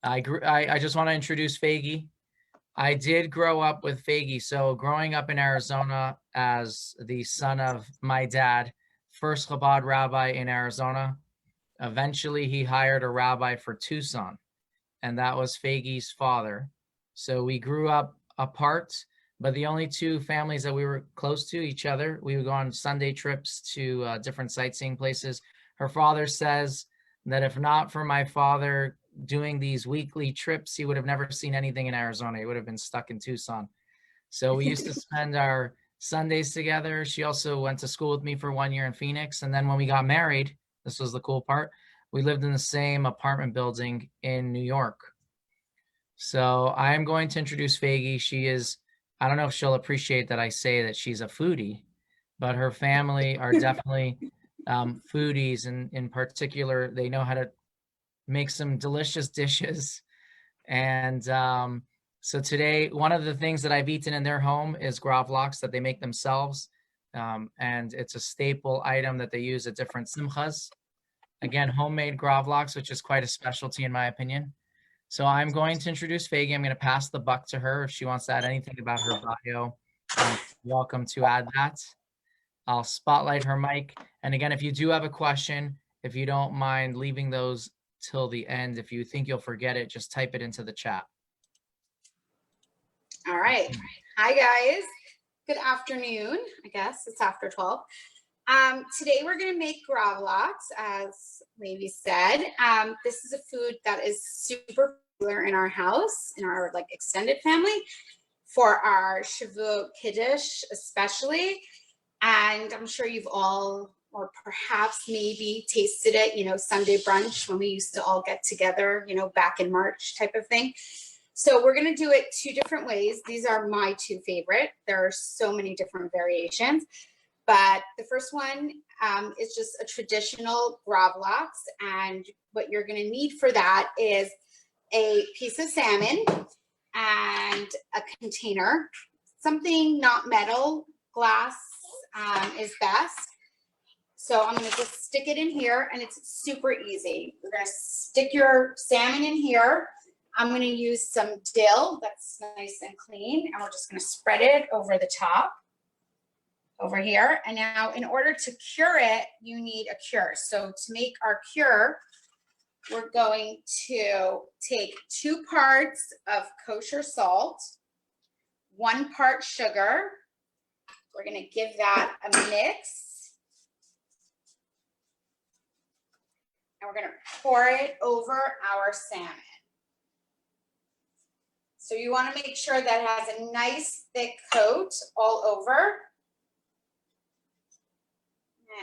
I just want to introduce Feigie. I did grow up with Feigie. So growing up in Arizona as the son of my dad, first Chabad rabbi in Arizona, eventually he hired a rabbi for Tucson, and that was Feigie's father. So we grew up apart, but the only two families that we were close to each other, we would go on Sunday trips to different sightseeing places. Her father says that if not for my father doing these weekly trips, he would have never seen anything in Arizona. He would have been stuck in Tucson. So we used to spend our Sundays together. She also went to school with me for 1 year in Phoenix. And then when we got married, this was the cool part, we lived in the same apartment building in New York. So I am going to introduce Feigie. She is, I don't know if she'll appreciate that I say that she's a foodie, but her family are definitely foodies. And in particular, they know how to make some delicious dishes. And so today, one of the things that I've eaten in their home is Gravlox that they make themselves. And it's a staple item that they use at different simchas. Again, homemade Gravlox, which is quite a specialty in my opinion. So I'm going to introduce Feigie. I'm going to pass the buck to her. If she wants to add anything about her bio, welcome to add that. I'll spotlight her mic. And again, if you do have a question, if you don't mind leaving those till the end, if you think you'll forget it, just type it into the chat. All right. Hi, guys. Good afternoon. I guess it's after 12. Today we're going to make Gravlox, as Levi said. This is a food that is super popular in our house, in our like extended family, for our Shavuot Kiddush especially. And I'm sure you've all, or perhaps maybe tasted it, you know, Sunday brunch when we used to all get together, you know, back in March type of thing. So we're going to do it two different ways. These are my two favorite. There are so many different variations. But the first one is just a traditional Gravlox. And what you're going to need for that is a piece of salmon and a container, something not metal, glass is best. So I'm going to just stick it in here, and it's super easy. We're going to stick your salmon in here. I'm going to use some dill that's nice and clean, and we're just going to spread it over the top over here. And now in order to cure it, you need a cure. So to make our cure, we're going to take 2 parts of kosher salt, 1 part sugar. We're going to give that a mix. And we're going to pour it over our salmon. So you want to make sure that it has a nice thick coat all over.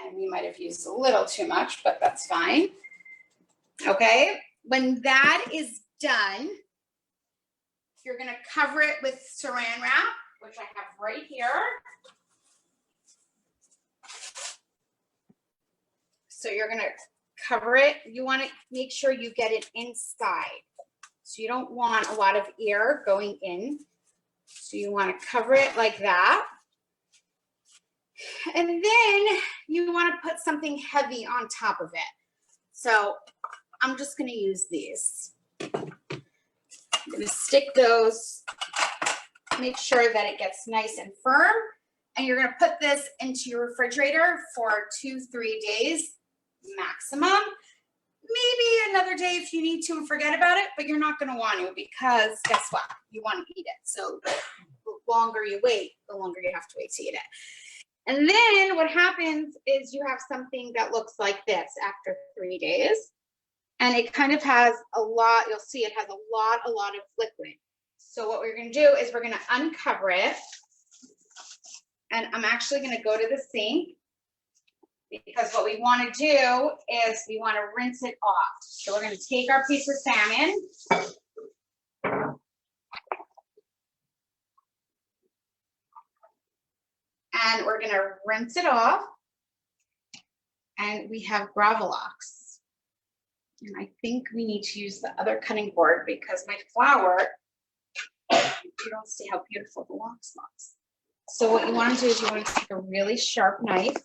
And we might have used a little too much, but that's fine. Okay, when that is done, you're going to cover it with saran wrap, which I have right here. So you're going to cover it. You want to make sure you get it inside. So you don't want a lot of air going in. So you want to cover it like that. And then you want to put something heavy on top of it. So I'm just going to use these. I'm going to stick those, make sure that it gets nice and firm. And you're going to put this into your refrigerator for 2-3 days maximum. Maybe another day if you need to and forget about it, but you're not going to want to, because guess what? You want to eat it. So the longer you wait, the longer you have to wait to eat it. And then what happens is you have something that looks like this after 3 days. And it kind of has a lot, you'll see it has a lot of liquid. So what we're going to do is we're going to uncover it. And I'm actually going to go to the sink, because what we want to do is we want to rinse it off. So we're going to take our piece of salmon. And we're going to rinse it off. And we have Gravlox. And I think we need to use the other cutting board, because my flour, you don't see how beautiful the lox looks. So what you want to do is you want to take a really sharp knife,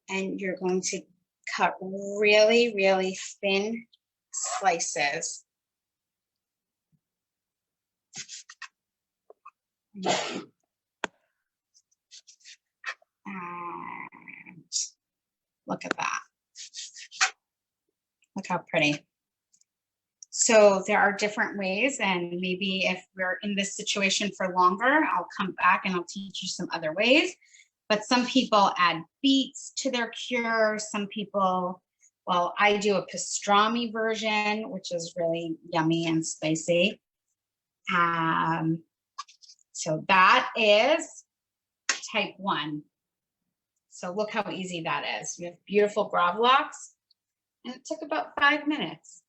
and you're going to cut really, really thin slices And look at that. Look how pretty. So there are different ways, and maybe if we're in this situation for longer, I'll come back and I'll teach you some other ways. But some people add beets to their cure. Some people, well, I do a pastrami version, which is really yummy and spicy. So that is type 1. So look how easy that is. We have beautiful Gravlox, and it took about 5 minutes.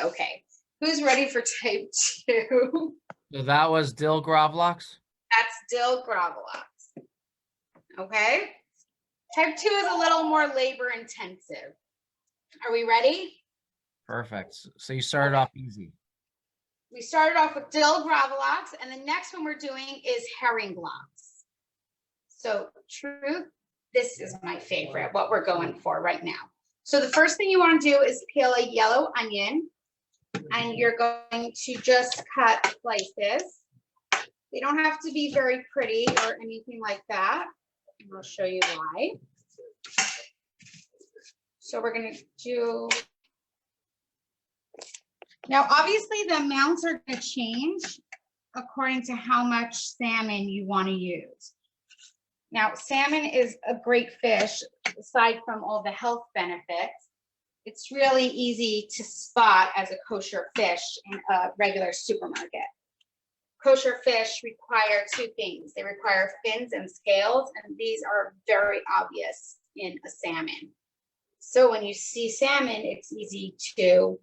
Okay, who's ready for type 2? So that was dill Gravlox? That's dill Gravlox. Okay, type 2 is a little more labor intensive. Are we ready? Perfect. So you started off easy. We started off with dill Gravlox, and the next one we're doing is herring lox. So truth, this is my favorite, what we're going for right now. So the first thing you want to do is peel a yellow onion, and you're going to just cut slices. They don't have to be very pretty or anything like that. And I'll show you why. So we're going to do, now obviously the amounts are going to change according to how much salmon you want to use. Now, salmon is a great fish, aside from all the health benefits. It's really easy to spot as a kosher fish in a regular supermarket. Kosher fish require 2 things. They require fins and scales, and these are very obvious in a salmon. So when you see salmon, it's easy to,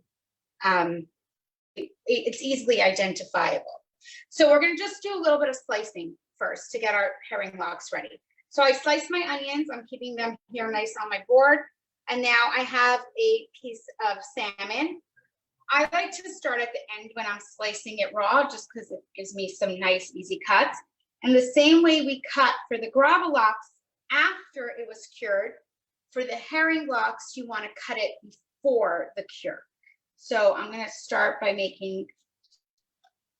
it's easily identifiable. So we're going to just do a little bit of slicing first to get our herring lox ready. So I sliced my onions. I'm keeping them here nice on my board. And now I have a piece of salmon. I like to start at the end when I'm slicing it raw, just because it gives me some nice, easy cuts. And the same way we cut for the Gravlox after it was cured, for the herring lox, you want to cut it before the cure. So I'm going to start by making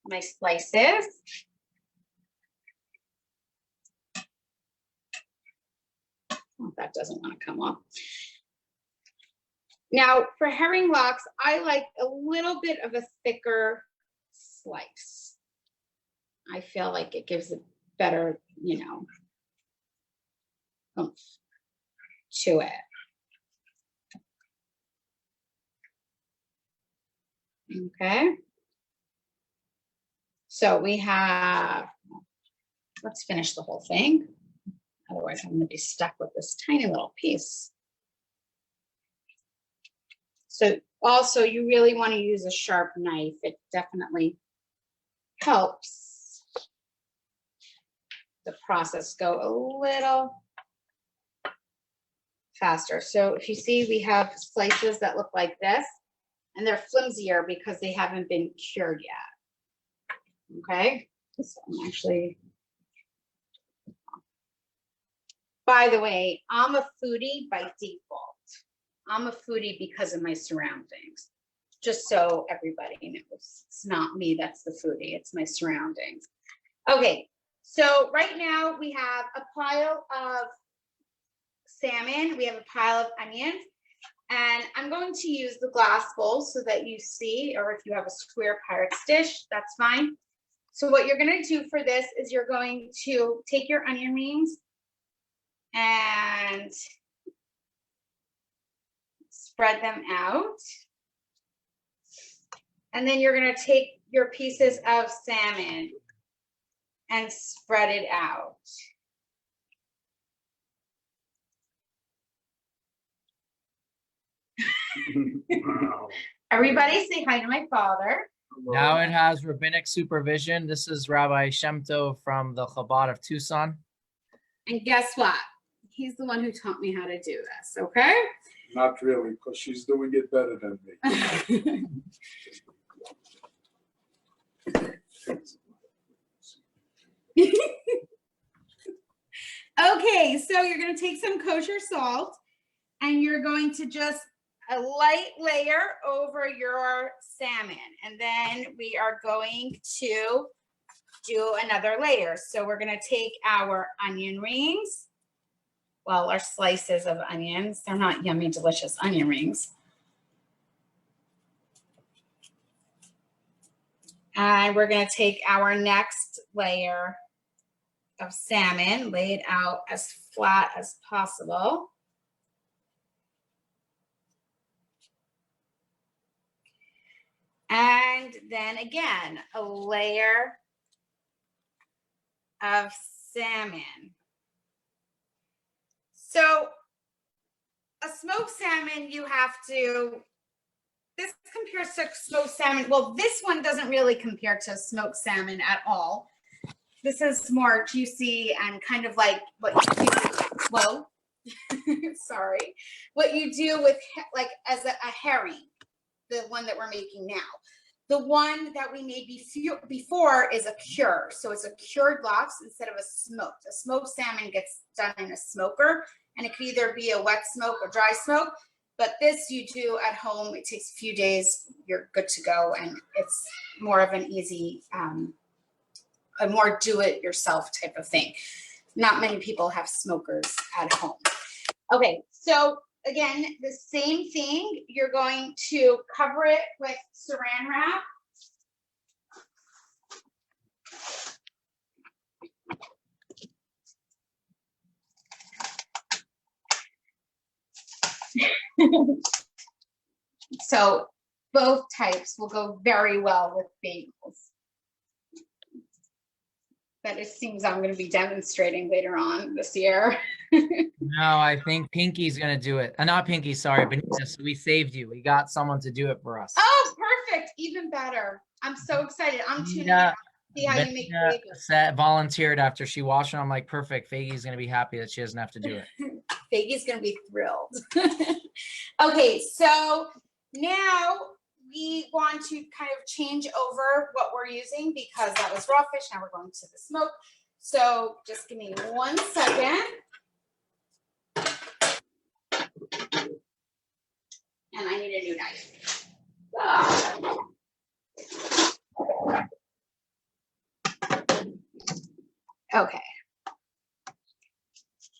my slices. Oh, that doesn't want to come off. Now, for herring lox, I like a little bit of a thicker slice. I feel like it gives a better, oomph to it. Okay. So we have, let's finish the whole thing. Otherwise, I'm going to be stuck with this tiny little piece. So also, you really want to use a sharp knife. It definitely helps the process go a little faster. So if you see, we have slices that look like this, and they're flimsier because they haven't been cured yet. Okay, so I'm actually, by the way, I'm a foodie by default. I'm a foodie because of my surroundings. Just so everybody knows, it's not me that's the foodie, it's my surroundings. Okay, so right now we have a pile of salmon, we have a pile of onions, and I'm going to use the glass bowl so that you see, or if you have a square Pyrex dish, that's fine. So what you're going to do for this is you're going to take your onion rings and spread them out. And then you're going to take your pieces of salmon and spread it out. Wow. Everybody say hi to my father. Now it has rabbinic supervision. This is Rabbi Shem Tov from the Chabad of Tucson. And guess what? He's the one who taught me how to do this, okay? Not really, because she's doing it better than me. Okay, so you're going to take some kosher salt and you're going to just a light layer over your salmon. And then we are going to do another layer. So we're gonna take our onion rings, well, our slices of onions. They're not yummy, delicious onion rings. And we're gonna take our next layer of salmon, lay it out as flat as possible. And then again, a layer of salmon. So a smoked salmon, you have to, this compares to smoked salmon. Well, this one doesn't really compare to smoked salmon at all. This is more juicy and kind of like what you do, whoa, sorry, what you do with like as a herring, the one that we're making now. The one that we made before is a cure. So it's a cured lox instead of a smoked. A smoked salmon gets done in a smoker, and it could either be a wet smoke or dry smoke. But this you do at home. It takes a few days. You're good to go, and it's more of an easy, a more do-it-yourself type of thing. Not many people have smokers at home. Okay, so again, the same thing. You're going to cover it with saran wrap. So both types will go very well with bagels. That it seems I'm going to be demonstrating later on this year. No, I think Pinky's gonna do it. Not Pinky, sorry, Benita. So we saved you. We got someone to do it for us. Oh, perfect. Even better. I'm so excited. I'm tuning in to see how you make bagels. Volunteered after she watched it. I'm like, perfect. Feigie's gonna be happy that she doesn't have to do it. Feigie's gonna be thrilled. Okay, so now we want to kind of change over what we're using because that was raw fish. Now we're going to the smoke. So just give me 1 second. And I need a new knife. Okay.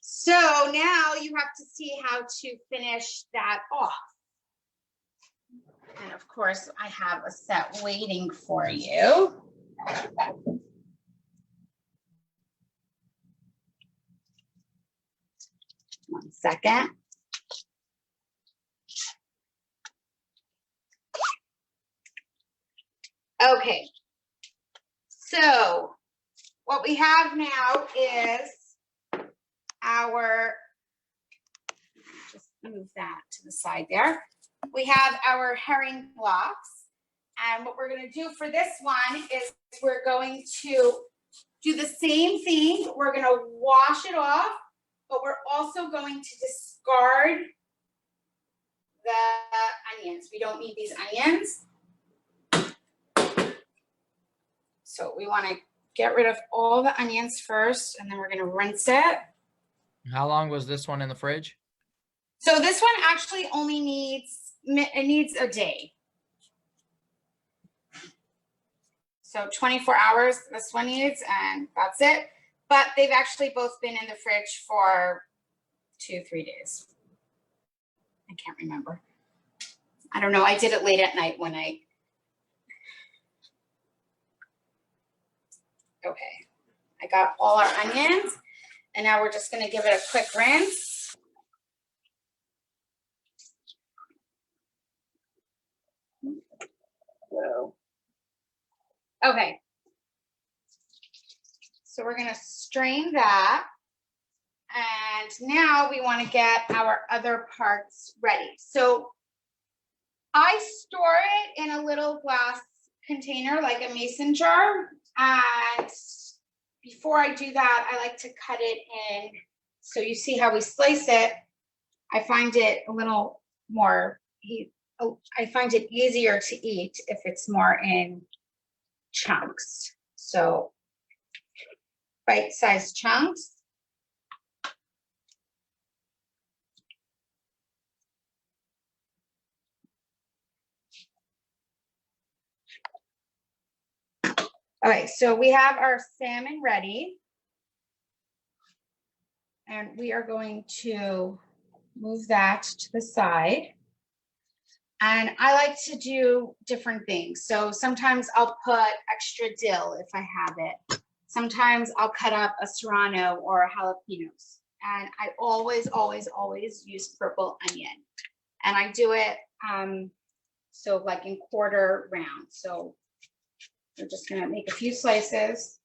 So now you have to see how to finish that off. And of course, I have a set waiting for you. 1 second. Okay, so what we have now is our, just move that to the side there. We have our herring blocks. And what we're going to do for this one is we're going to do the same thing. We're going to wash it off, but we're also going to discard the onions. We don't need these onions. So we want to get rid of all the onions first, and then we're going to rinse it. How long was this one in the fridge? So this one actually only needs a day. So 24 hours this one needs, and that's it. But they've actually both been in the fridge for 2-3 days. I can't remember. I don't know. I did it late at night when I. Okay. I got all our onions, and now we're just going to give it a quick rinse. Whoa. Okay. So we're going to strain that. And now we want to get our other parts ready. So I store it in a little glass container, like a mason jar. And before I do that, I like to cut it in. So you see how we slice it. I find it a little more, I find it easier to eat if it's more in chunks. So bite-sized chunks. Okay, so we have our salmon ready. And we are going to move that to the side. And I like to do different things. So sometimes I'll put extra dill if I have it. Sometimes I'll cut up a serrano or jalapenos. And I always, always, always use purple onion. And I do it so like in quarter rounds. So we're just gonna make a few slices.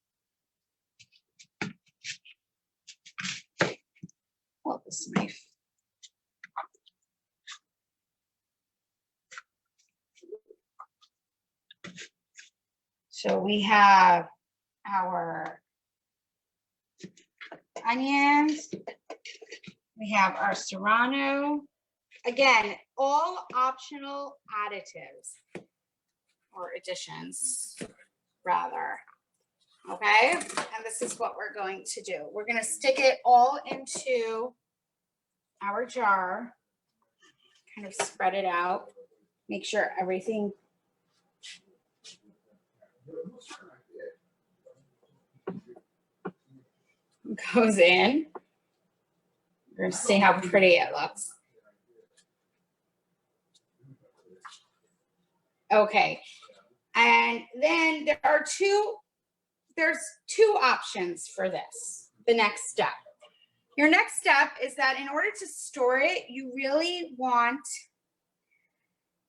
Well, this knife. So we have our onions. We have our serrano. Again, all optional additives or additions, rather. Okay, and this is what we're going to do. We're going to stick it all into our jar, kind of spread it out, make sure everything goes in. We're going to see how pretty it looks. Okay, and then there's two options for this, the next step. Your next step is that in order to store it, you really want,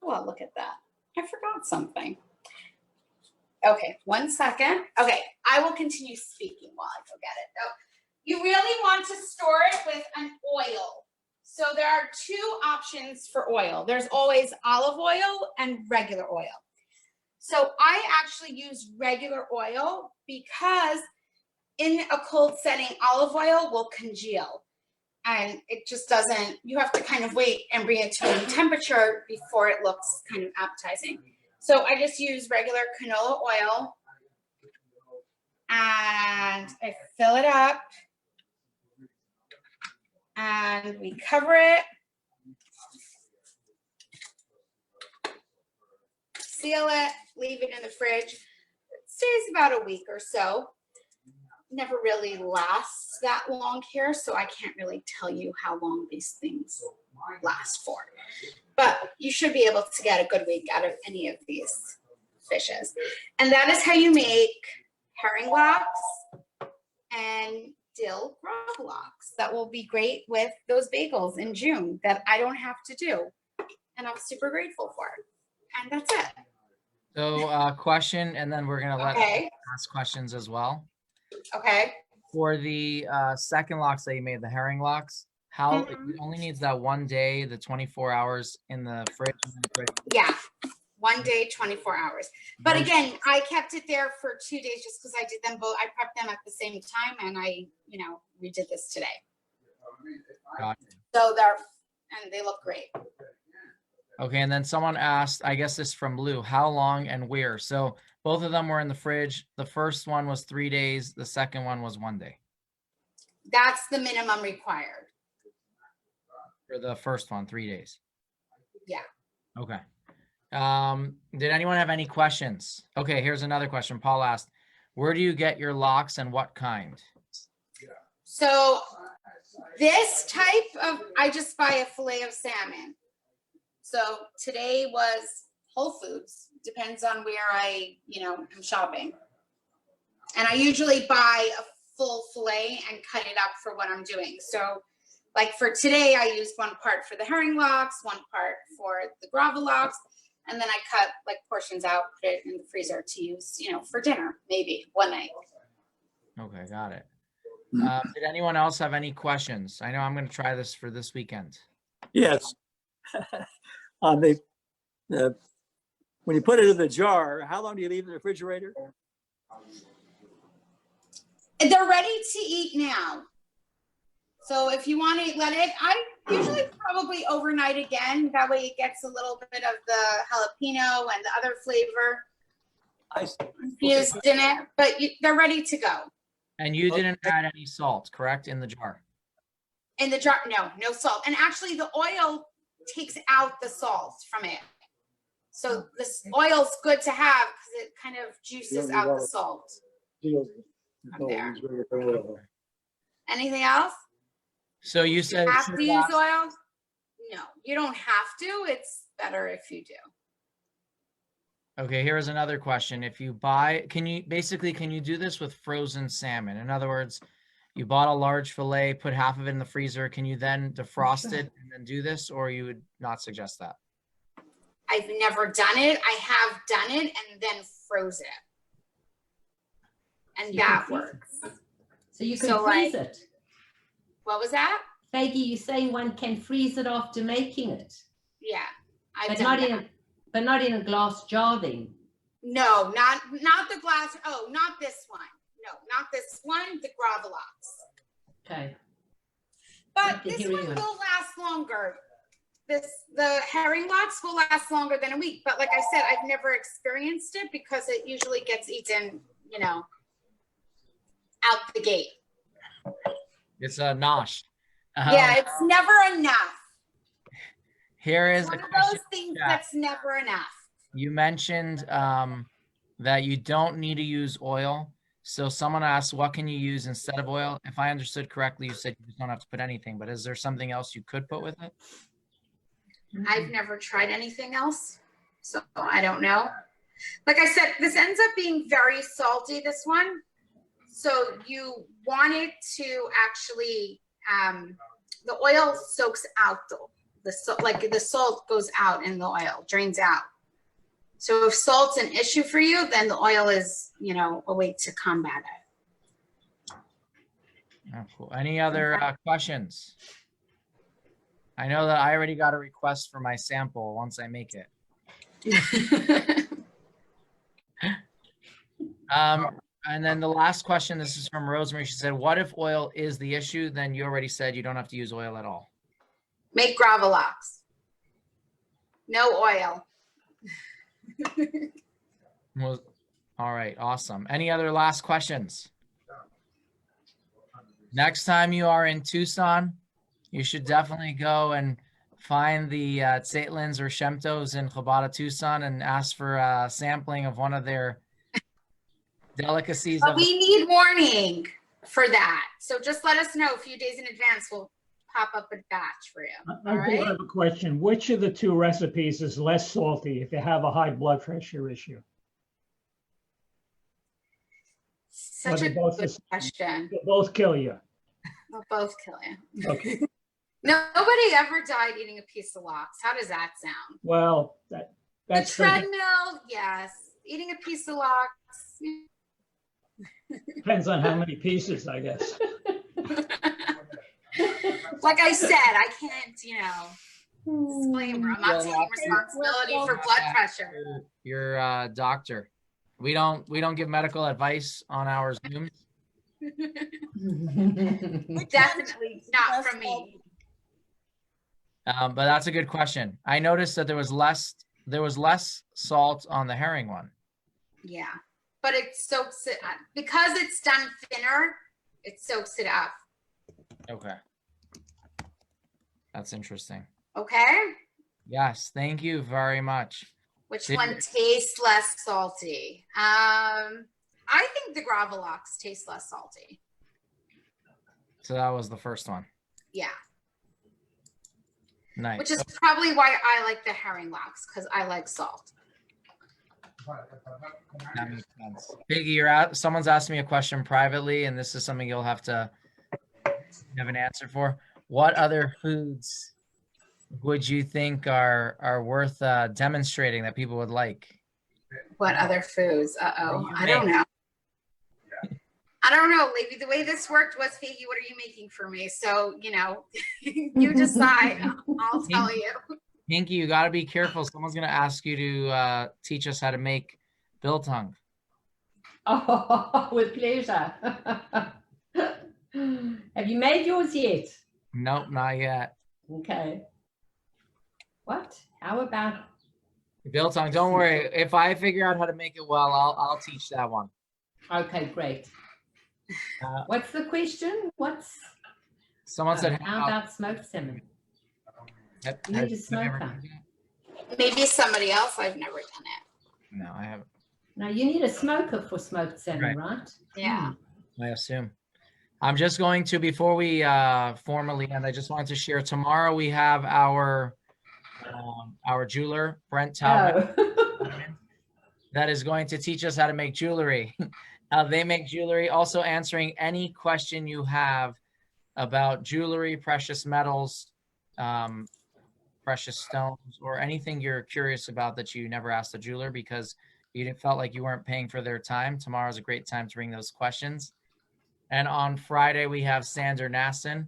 well, look at that. I forgot something. Okay, 1 second. Okay, I will continue speaking while I go get it. So you really want to store it with an oil. So there are two options for oil. There's always olive oil and regular oil. So I actually use regular oil because in a cold setting, olive oil will congeal and it just doesn't, you have to kind of wait and bring it to room temperature before it looks kind of appetizing. So I just use regular canola oil and I fill it up and we cover it, seal it, leave it in the fridge. It stays about a week or so. Never really lasts that long here, so I can't really tell you how long these things last for. But you should be able to get a good week out of any of these fishes. And that is how you make herring locks and dill Gravlox. That will be great with those bagels in June that I don't have to do. And I'm super grateful for it. And that's it. So question, and then we're going to let ask questions as well. Okay. For the second locks that you made, the herring locks, how it only needs that 1 day, the 24 hours in the fridge. Yeah, 1 day, 24 hours. But again, I kept it there for 2 days just because I did them both. I prepped them at the same time, and I, we did this today. Gotcha. So they look great. Okay, and then someone asked, I guess this is from Lou, how long and where? So both of them were in the fridge. The first one was 3 days. The second one was 1 day. That's the minimum required. For the first one, 3 days. Yeah. Okay. Did anyone have any questions? Okay, here's another question. Paul asked, where do you get your locks and what kind? So this type of, I just buy a fillet of salmon. So today was Whole Foods. Depends on where I, am shopping. And I usually buy a full fillet and cut it up for what I'm doing. So like for today, I used 1 part for the herring locks, 1 part for the Gravlox, and then I cut like portions out, put it in the freezer to use, for dinner, maybe one night. Okay, got it. Did anyone else have any questions? I know I'm going to try this for this weekend. Yes. When you put it in the jar, how long do you leave in the refrigerator? They're ready to eat now. So if you want to let it, I usually probably overnight again. That way it gets a little bit of the jalapeno and the other flavor infused in it, but they're ready to go. And you didn't add any salt, correct, in the jar? In the jar, no salt. And actually the oil takes out the salt from it. So this oil's good to have because it kind of juices out the salt. There. Anything else? So you said Have to use oil? No, you don't have to. It's better if you do. Okay, here's another question. If you buy, can you do this with frozen salmon? In other words, you bought a large fillet, put half of it in the freezer. Can you then defrost it and then do this, or you would not suggest that? I've never done it. I have done it and then froze it. And that works. So you can freeze it. What was that? Feigie, you're saying one can freeze it after making it? Yeah. But not in a glass jar then? No, not the glass. Oh, not this one. No, not this one, the Gravlox. Okay. But this one will last longer. The herring lox will last longer than a week. But like I said, I've never experienced it because it usually gets eaten, out the gate. It's a nosh. Yeah, it's never enough. Here is one of those things that's never enough. You mentioned that you don't need to use oil. So someone asked, what can you use instead of oil? If I understood correctly, you said you don't have to put anything, but is there something else you could put with it? I've never tried anything else, so I don't know. Like I said, this ends up being very salty, this one. So you want it to actually, the oil soaks out the salt goes out in the oil, drains out. So if salt's an issue for you, then the oil is, a way to combat it. Oh, cool. Any other questions? I know that I already got a request for my sample once I make it. And then the last question, this is from Rosemary. She said, what if oil is the issue? Then you already said you don't have to use oil at all. Make Gravlox. No oil. Well, all right, awesome. Any other last questions? Next time you are in Tucson, you should definitely go and find the Ceitlins or Shemtovs in Chabad, Tucson, and ask for a sampling of one of their delicacies. But we need warning for that. So just let us know a few days in advance. We'll pop up a batch for you. I do have a question. Which of the two recipes is less salty if you have a high blood pressure issue? Such a good question. They both kill you. They'll both kill you. Okay. Nobody ever died eating a piece of lox. How does that sound? Well, that's the treadmill, yes. Eating a piece of lox. Depends on how many pieces, I guess. Like I said, I can't, disclaimer. I'm not taking responsibility for blood pressure. Your doctor. We don't give medical advice on our Zooms. Definitely not from me. But that's a good question. I noticed that there was less salt on the herring one. Yeah, but it soaks it up. Because it's done thinner, it soaks it up. Okay. That's interesting. Okay. Yes, thank you very much. Which one tastes less salty? I think the Gravlox tastes less salty. So that was the first one. Yeah. Nice. Which is probably why I like the herring lox, because I like salt. That makes sense. Feigie, you're out. Someone's asked me a question privately, and this is something you'll have to have an answer for. What other foods would you think are worth demonstrating that people would like? What other foods? Uh-oh. I don't know. I don't know. Maybe the way this worked was, Feigie, what are you making for me? So, you decide. I'll tell you. Pinky, you got to be careful. Someone's going to ask you to teach us how to make biltong. Oh, with pleasure. Have you made yours yet? Nope, not yet. Okay. What? How about biltong? Don't worry. If I figure out how to make it well, I'll teach that one. Okay, great. What's the question? Someone said, how about smoked salmon? You need to smoke that. Maybe somebody else. I've never done it. No, I haven't. Now you need a smoker for smoked salmon, right? Yeah. I assume. I'm just going to, before we formally end, I just wanted to share, tomorrow we have our jeweler, Brent Talbot, Oh. that is going to teach us how to make jewelry. They make jewelry, also answering any question you have about jewelry, precious metals, precious stones, or anything you're curious about that you never asked the jeweler because you felt like you weren't paying for their time. Tomorrow's a great time to bring those questions. And on Friday, we have Sander Nasson.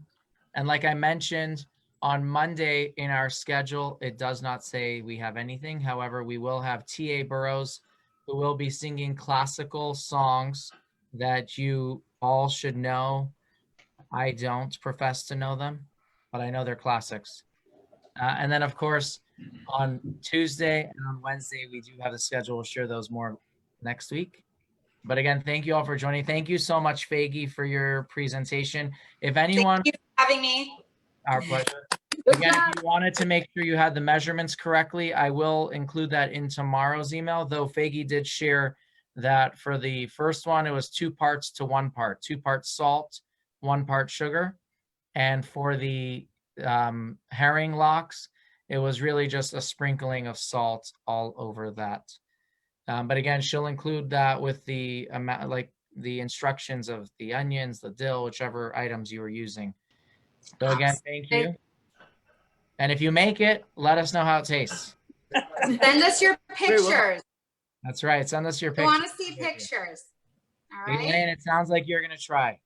And like I mentioned, on Monday in our schedule, it does not say we have anything. However, we will have T.A. Burrows, who will be singing classical songs that you all should know. I don't profess to know them, but I know they're classics. And then, of course, on Tuesday and on Wednesday, we do have the schedule. We'll share those more next week. But again, thank you all for joining. Thank you so much, Feigie, for your presentation. If anyone, Thank you for having me. our pleasure. Again, if you wanted to make sure you had the measurements correctly, I will include that in tomorrow's email, though Feigie did share that for the first one, it was 2 parts to 1 part, 2 parts salt, 1 part sugar. And for the herring locks, it was really just a sprinkling of salt all over that. But again, she'll include that with the amount, like the instructions of the onions, the dill, whichever items you were using. So again, thank you. And if you make it, let us know how it tastes. Send us your pictures. That's right. Send us your I pictures. want to see pictures. All right. Elaine, it sounds like you're going to try.